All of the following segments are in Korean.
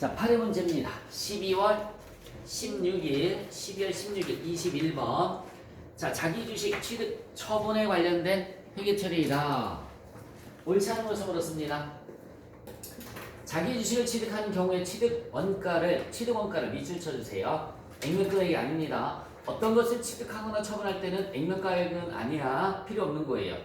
자, 8회 문제입니다. 12월 16일, 21번. 자, 자기 주식 취득 처분에 관련된 회계 처리이다. 옳지 않은 것을 물었습니다. 자기 주식을 취득하는 경우에 취득 원가를 밑줄 쳐주세요. 액면가액이 아닙니다. 어떤 것을 취득하거나 처분할 때는 액면가액은 아니야. 필요 없는 거예요.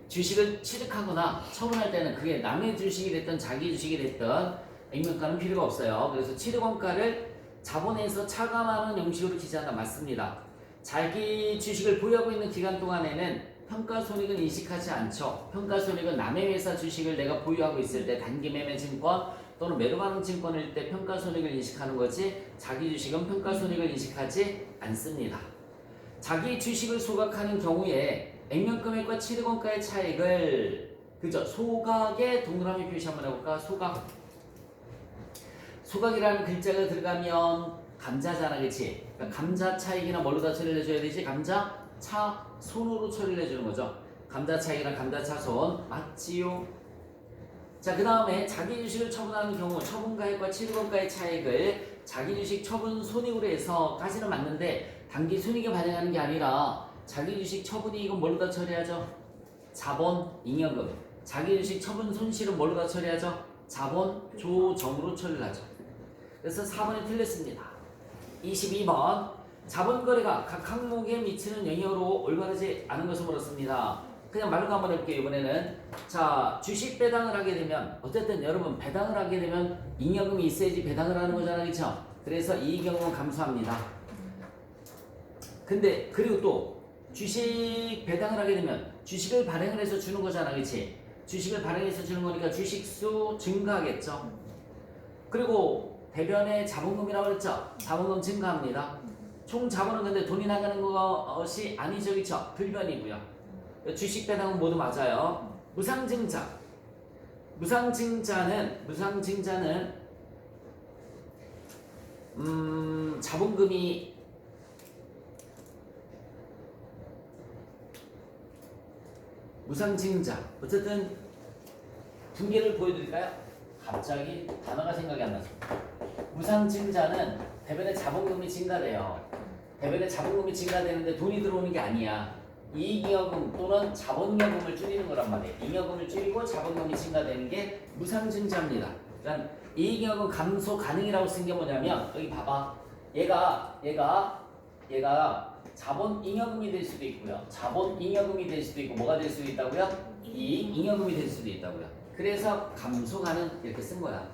주식을 취득하거나 처분할 때는 그게 남의 주식이 됐든 자기 주식이 됐든 액면가는 필요가 없어요. 그래서 취득원가를 자본에서 차감하는 형식으로 기재한다. 맞습니다. 자기 주식을 보유하고 있는 기간 동안에는 평가손익은 인식하지 않죠. 평가손익은 남의 회사 주식을 내가 보유하고 있을 때 단기매매증권 또는 매도가능증권일 때 평가손익을 인식하는 거지, 자기 주식은 평가손익을 인식하지 않습니다. 자기 주식을 소각하는 경우에 액면금액과 취득원가의 차익을 소각에 동그라미 표시 한번 해볼까? 소각이라는 글자가 들어가면 감자잖아, 그치? 그러니까 감자 차익이나 뭘로 다 처리를 해줘야 되지? 감자 차손으로 처리를 해주는 거죠. 감자 차익이나 감자 차손 맞지요? 자, 그 다음에 자기 주식을 처분하는 경우 처분가액과 취득원가의 차익을 자기 주식 처분 손익으로 해서까지는 맞는데 단기 손익에 반영하는 게 아니라 자기 주식 처분이익은 뭘로 다 처리하죠? 자본 잉여금. 자기 주식 처분 손실은 뭘로 다 처리하죠? 자본 조정으로 처리를 하죠. 그래서 4번이 틀렸습니다. 22번. 자본거래가 각 항목에 미치는 영향으로 올바르지 않은 것을 물었습니다. 그냥 말로 한번 해볼게요. 이번에는 자, 주식 배당을 하게 되면 어쨌든 여러분 배당을 하게 되면 잉여금이 있어야지 배당을 하는 거잖아요, 그렇죠? 그래서 이익영은 감소합니다. 근데 그리고 또 주식 배당을 하게 되면 주식을 발행을 해서 주는 거잖아, 그렇지? 주식을 발행해서 주는 거니까 주식수 증가하겠죠. 그리고 대변의 자본금이라고 했죠? 자본금 증가합니다. 총 자본은 근데 돈이 나가는 것이 아니죠, 그렇죠? 불변이고요. 주식 배당은 모두 맞아요. 무상증자. 무상증자는 자본금이 무상증자. 어쨌든 분개를 보여드릴까요? 갑자기 단어가 생각이 안 나서. 무상증자는 대변의 자본금이 증가돼요. 대변의 자본금이 증가되는데 돈이 들어오는 게 아니야. 이익잉여금 또는 자본잉여금을 줄이는 거란 말이에요. 잉여금을 줄이고 자본금이 증가되는 게 무상증자입니다. 그러니까 이익잉여금 감소 가능이라고 쓴 게 뭐냐면 여기 봐봐. 얘가 자본잉여금이 될 수도 있고요. 자본잉여금이 될 수도 있고 뭐가 될 수도 있다고요? 이익잉여금이 될 수도 있다고요. 그래서 감소 가능 이렇게 쓴 거야.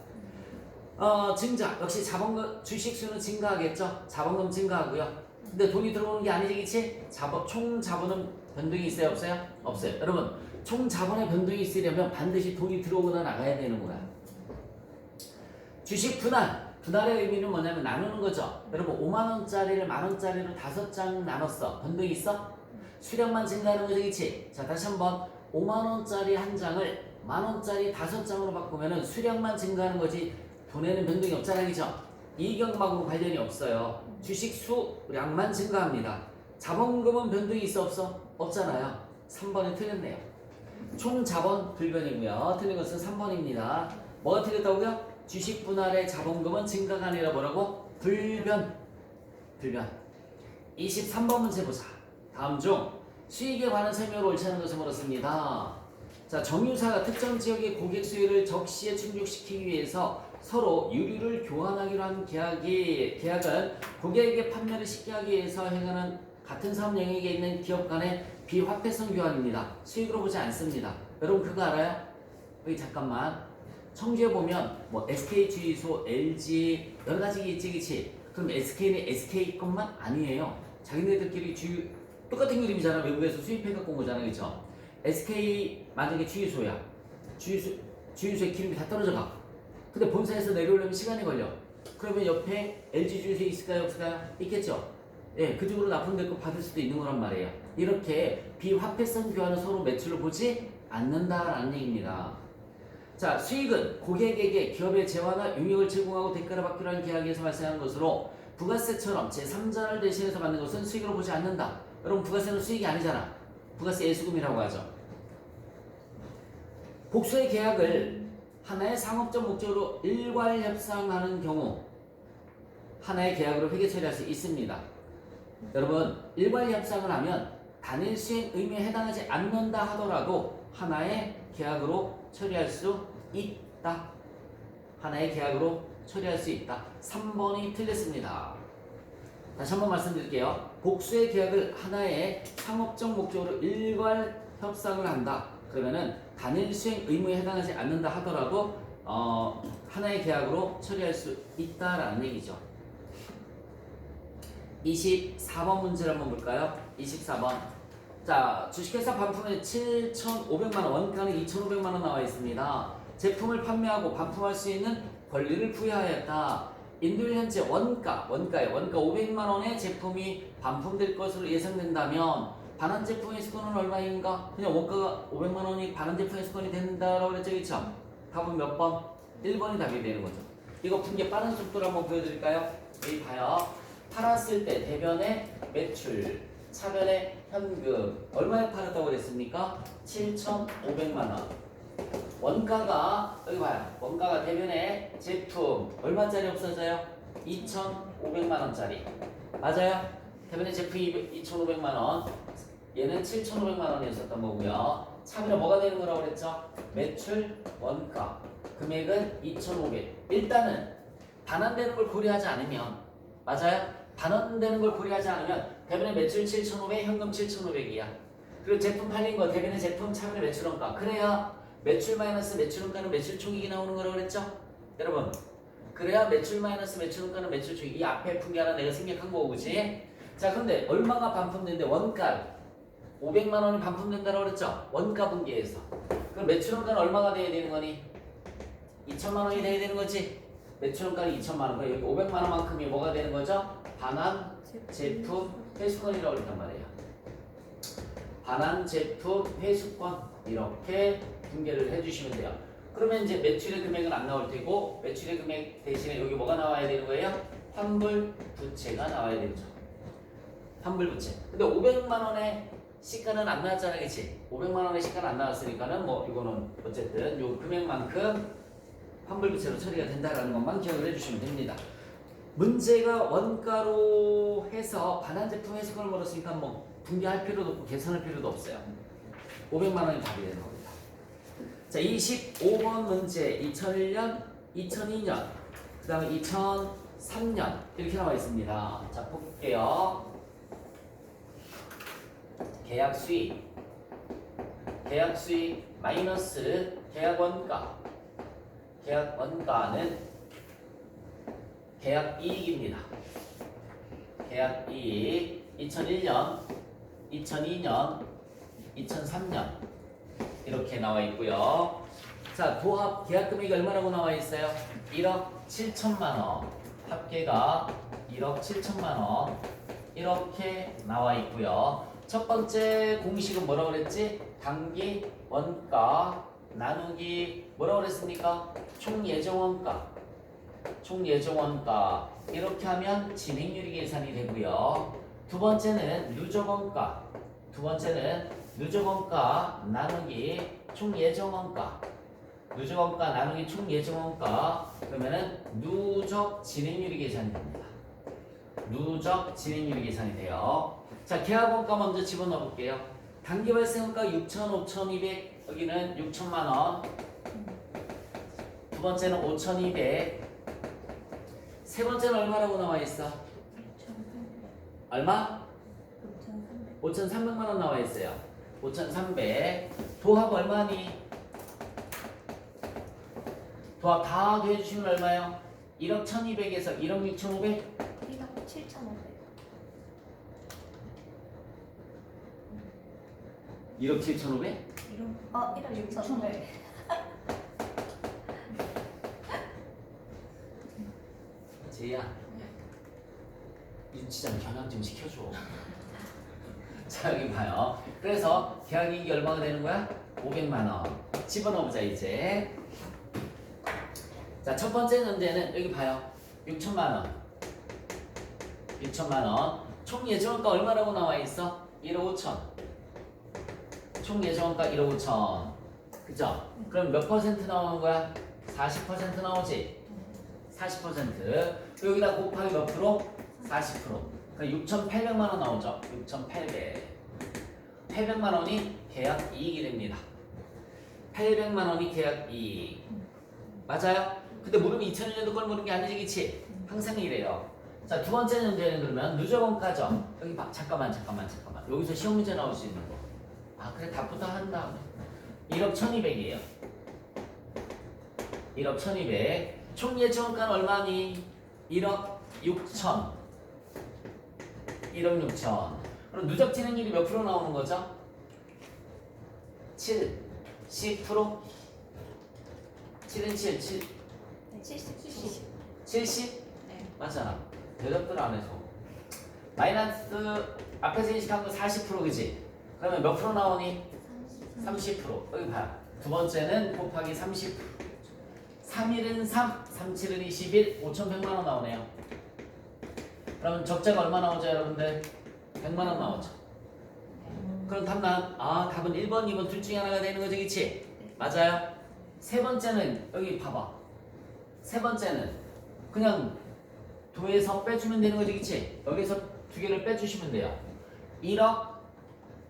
증자 역시 자본금 주식수는 증가하겠죠. 자본금 증가하고요. 근데 돈이 들어오는 게 아니지, 그치? 총 자본은 변동이 있어요, 없어요? 없어요. 여러분, 총 자본의 변동이 있으려면 반드시 돈이 들어오거나 나가야 되는 거야. 주식 분할의 의미는 뭐냐면 나누는 거죠. 여러분, 5만원짜리를 만원짜리로 5장 나눴어. 변동이 있어? 수량만 증가하는 거죠, 그치? 자, 다시 한번 5만원짜리 한 장을 만원짜리 5장으로 바꾸면은 수량만 증가하는 거지 돈에는 변동이 없잖아요, 그죠? 이익영금하고 관련이 없어요. 주식 수량만 증가합니다. 자본금은 변동이 있어, 없어? 없잖아요. 3번이 틀렸네요. 총 자본 불변이고요. 틀린 것은 3번입니다. 뭐가 틀렸다고요? 주식 분할의 자본금은 증가가 아니라 뭐라고? 불변. 23번 문제 보자. 다음 중 수익에 관한 설명을 옳지 않은 것을 물었습니다. 자, 정유사가 특정 지역의 고객 수요를 적시에 충족시키기 위해서 서로 유류를 교환하기로 한 계약은 고객에게 판매를 쉽게 하기 위해서 행하는 같은 사업 영역에 있는 기업 간의 비화폐성 교환입니다. 수익으로 보지 않습니다. 여러분 그거 알아요? 여기 잠깐만 청주에 보면 뭐 SK 주유소, LG 여러 가지 있지, 그치? 그럼 SK는 SK 것만 아니에요. 자기네들끼리 똑같은 그림이잖아. 외국에서 수입해갖고 온 거잖아, 그쵸? SK 만약에 주유소야. 주유소의 기름이 다 떨어져 가. 근데 본사에서 내려오려면 시간이 걸려. 그러면 옆에 LG 주유소 있을까요, 없을까요? 있겠죠? 예, 그쪽으로 납품될 거 받을 수도 있는 거란 말이에요. 이렇게 비화폐성 교환을 서로 매출로 보지 않는다라는 얘기입니다. 자, 수익은 고객에게 기업의 재화나 용역을 제공하고 대가를 받기로 한 계약에서 발생한 것으로 부가세처럼 제3자를 대신해서 받는 것은 수익으로 보지 않는다. 여러분 부가세는 수익이 아니잖아. 부가세 예수금이라고 하죠. 복수의 계약을 하나의 상업적 목적으로 일괄 협상하는 경우 하나의 계약으로 회계 처리할 수 있습니다. 여러분, 일괄 협상을 하면 단일 수행 의무에 해당하지 않는다 하더라도 하나의 계약으로 처리할 수 있다. 하나의 계약으로 처리할 수 있다. 3번이 틀렸습니다. 다시 한번 말씀드릴게요. 복수의 계약을 하나의 상업적 목적으로 일괄 협상을 한다. 그러면은 단일 수행 의무에 해당하지 않는다 하더라도 하나의 계약으로 처리할 수 있다라는 얘기죠. 24번 문제를 한번 볼까요? 24번. 자, 주식회사 반품에 7,500만원, 원가는 2,500만원 나와 있습니다. 제품을 판매하고 반품할 수 있는 권리를 부여하였다. 인도일 현재 원가 500만원의 제품이 반품될 것으로 예상된다면 반환 제품의 수익은 얼마인가? 그냥 원가가 500만원이 반환 제품의 수익이 된다라고 그랬죠, 그쵸? 답은 몇 번? 1번이 답이 되는 거죠. 이거 분개 빠른 속도로 한번 보여드릴까요? 여기 봐요. 팔았을 때 대변의 매출, 차변의 현금 얼마에 팔았다고 그랬습니까? 7,500만원. 원가가 여기 봐요. 원가가 대변의 제품 얼마짜리 없어져요? 2,500만원짜리. 맞아요? 대변의 제품이 2,500만원. 얘는 7,500만원이었었던 거고요. 차변은 뭐가 되는 거라고 그랬죠? 매출, 원가. 금액은 2,500. 일단은 반환되는 걸 고려하지 않으면, 맞아요? 반환되는 걸 고려하지 않으면 대변의 매출 7,500, 현금 7,500이야. 그리고 제품 팔린 거 대변의 제품, 차변의 매출 원가. 그래야 매출 마이너스 매출 원가는 매출 총액이 나오는 거라고 그랬죠? 여러분, 그래야 매출 마이너스 매출 원가는 매출 총액. 이 앞에 분기 하나 내가 생략한 거고, 그치? 자, 근데 얼마가 반품되는데 원가 500만원이 반품된다고 그랬죠? 원가 분기에서. 그럼 매출 원가는 얼마가 돼야 되는 거니? 2천만원이 돼야 되는 거지? 매출 원가는 2천만원. 그럼 여기 500만원만큼이 뭐가 되는 거죠? 반환 제품 회수권이라고 그랬단 말이에요. 반환 제품 회수권. 이렇게 분개를 해주시면 돼요. 그러면 이제 매출의 금액은 안 나올 테고 매출의 금액 대신에 여기 뭐가 나와야 되는 거예요? 환불 부채가 나와야 되죠. 환불 부채. 근데 500만원의 시가는 안 나왔잖아, 그치? 500만원의 시가는 안 나왔으니까는 뭐 이거는 어쨌든 요 금액만큼 환불 부채로 처리가 된다라는 것만 기억을 해주시면 됩니다. 문제가 원가로 해서 반환 제품 회수권을 물었으니까 뭐 분개할 필요도 없고 계산할 필요도 없어요. 500만원이 답이 되는 겁니다. 자, 25번 문제 2001년, 2002년, 그 다음에 2003년 이렇게 나와 있습니다. 자, 볼게요. 계약 수익 마이너스 계약 원가. 계약 원가는 계약 이익입니다. 계약 이익 2001년, 2002년, 2003년 이렇게 나와 있고요. 자, 도합 계약 금액이 얼마라고 나와 있어요? 1억 7천만 원. 합계가 1억 7천만 원. 이렇게 나와 있고요. 첫 번째 공식은 뭐라고 그랬지? 단기 원가 나누기 뭐라고 그랬습니까? 총 예정 원가. 총 예정 원가. 이렇게 하면 진행률이 계산이 되고요. 두 번째는 누적 원가. 두 번째는 누적 원가 나누기 총 예정 원가. 누적 원가 나누기 총 예정 원가. 그러면은 누적 진행률이 계산이 됩니다. 누적 진행률이 계산이 돼요. 자, 계약 원가 먼저 집어넣어 볼게요. 단기 발생 원가 6,000, 5,200. 여기는 6천만 원. 두 번째는 5,200. 세 번째는 얼마라고 나와 있어? 얼마? 5,300만 원 나와 있어요. 5,300. 도합 얼마니? 도합 다 더해주시면 얼마요? 1억 1,200에서 1억 6,500? 1억 7,500. 1억 7,500? 1억 6,500. 제이야, 윤치장 경영 좀 시켜줘. 자, 여기 봐요. 그래서 계약이익이 얼마가 되는 거야? 500만 원. 집어넣어보자 이제. 자, 첫 번째 문제는 여기 봐요. 6천만 원. 6천만 원. 총 예정원가 얼마라고 나와 있어? 1억 5천. 총 예정원가 1억 5천. 그죠? 그럼 몇 퍼센트 나오는 거야? 40% 나오지? 40%. 여기다 곱하기 몇 프로? 40%. 그러니까 6,800만 원 나오죠? 6,800. 800만 원이 계약 이익이 됩니다. 800만 원이 계약 이익. 맞아요? 근데 물으면 2001년도 걸 물은 게 아니지, 그치? 항상 이래요. 자, 두 번째 문제는 그러면 누적원가죠. 여기 봐, 잠깐만. 여기서 시험 문제 나올 수 있는 거. 아, 그래, 답부터 한 다음에. 1억 1,200이에요. 1억 1,200. 총 예정원가는 얼마니? 1억 6천. 1억 6천. 그럼 누적 진행률이 몇 프로 나오는 거죠? 7, 10%? 7은 7, 70. 70? 네. 맞잖아. 대답들 안 해서. 마이너스 앞에서 인식한 거 40% 그지? 그러면 몇 프로 나오니? 30%. 여기 봐요. 두 번째는 곱하기 30%. 3일은 3, 37은 21, 5,100만 원 나오네요. 그러면 적자가 얼마 나오죠, 여러분들? 100만 원 나오죠. 그럼 답은 1번, 2번 둘 중에 하나가 되는 거죠, 그치? 맞아요. 세 번째는 여기 봐봐. 세 번째는 그냥 도에서 빼주면 되는 거지, 그치? 여기서 두 개를 빼주시면 돼요. 1억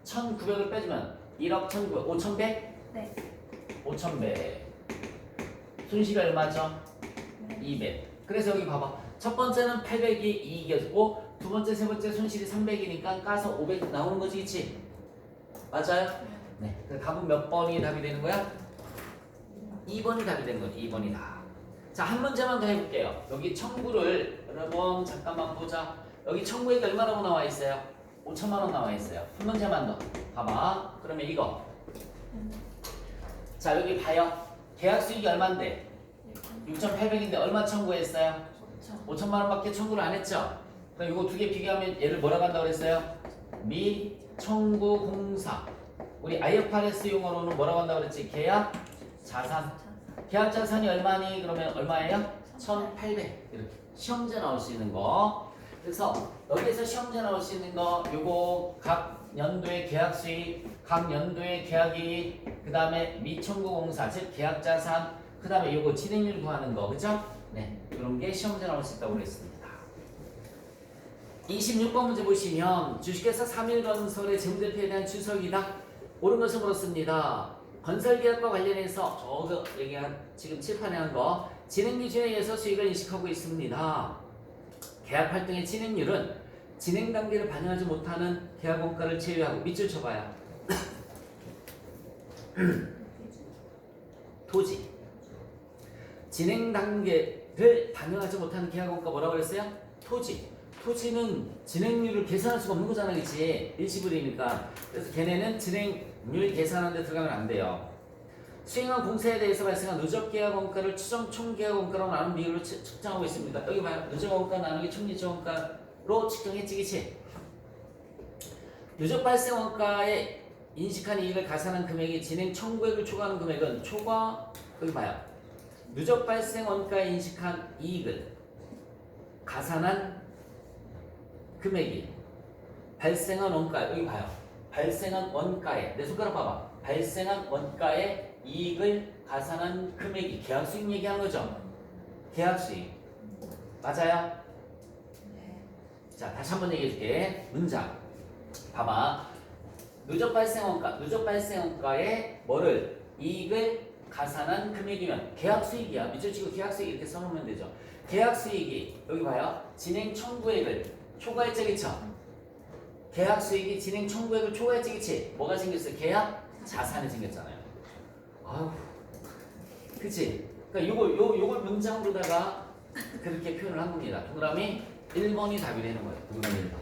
1,900을 빼주면 1억 1,900, 5,100? 네. 5,100. 손실이 얼마죠? 200. 그래서 여기 봐봐. 첫 번째는 800이 이익이었고 두 번째, 세 번째 손실이 300이니까 까서 500 나오는 거지, 그치? 맞아요? 네. 그 답은 몇 번이 답이 되는 거야? 2번이 답이 되는 거지. 2번이다. 자, 한 문제만 더 해볼게요. 여기 청구를 여러분 잠깐만 보자. 여기 청구액이 얼마라고 나와 있어요? 5천만 원 나와 있어요. 한 문제만 더. 봐봐. 그러면 이거. 자, 여기 봐요. 계약 수익이 얼마인데? 6,800인데 얼마 청구했어요? 5천만 원밖에 청구를 안 했죠? 그럼 이거 두 개 비교하면 얘를 뭐라고 한다고 그랬어요? 미청구공사. 우리 IFRS 용어로는 뭐라고 한다고 그랬지? 계약 자산. 계약 자산이 얼마니? 그러면 얼마예요? 1,800. 이렇게 시험제 나올 수 있는 거. 그래서 여기에서 시험제 나올 수 있는 거 요거 각 연도의 계약 수익, 각 연도의 계약이익, 그 다음에 미청구공사 즉 계약 자산, 그 다음에 요거 진행률 구하는 거, 그죠? 네, 이런 게 시험제 나올 수 있다고 그랬습니다. 26번 문제 보시면 주식회사 3일건설의 재무제표에 대한 추석이다. 옳은 것은 그렇습니다. 건설계약과 관련해서 저거 얘기한 지금 칠판에 한 거 진행 기준에 의해서 수익을 인식하고 있습니다. 계약 활동의 진행률은 진행 단계를 반영하지 못하는 계약 원가를 제외하고 밑줄 쳐봐요. 토지. 진행 단계를 반영하지 못하는 계약 원가 뭐라고 그랬어요? 토지. 토지는 진행률을 계산할 수가 없는 거잖아, 그치? 일시불이니까. 그래서 걔네는 진행률 계산하는 데 들어가면 안 돼요. 수행한 공사에 대해서 발생한 누적 계약 원가를 추정 총 계약 원가로 나눈 비율로 측정하고 있습니다. 여기 봐요. 누적 원가 나누기 총 누적 원가로 측정했지, 그치? 누적 발생 원가에 인식한 이익을 가산한 금액이 진행 청구액을 초과하는 금액은 초과, 여기 봐요. 누적 발생 원가에 인식한 이익을 가산한 금액이 발생한 원가, 여기 봐요. 발생한 원가에, 내 손가락 봐봐. 발생한 원가에 이익을 가산한 금액이 계약수익 얘기하는 거죠. 계약수익 맞아요? 자, 다시 한번 얘기해 줄게. 문장 봐봐. 누적 발생 원가에 뭐를? 이익을 가산한 금액이면 계약수익이야. 밑줄 치고 계약수익 이렇게 써놓으면 되죠. 계약수익이 여기 봐요. 진행 청구액을 초과했지, 그쵸? 계약수익이 진행 청구액을 초과했지, 그치? 뭐가 생겼어요? 계약 자산이 생겼잖아요. 아우, 그치? 그러니까 요걸 문장으로다가 그렇게 표현을 한 겁니다. 동그라미 1번이 답이 되는 거예요. 동그라미 1번.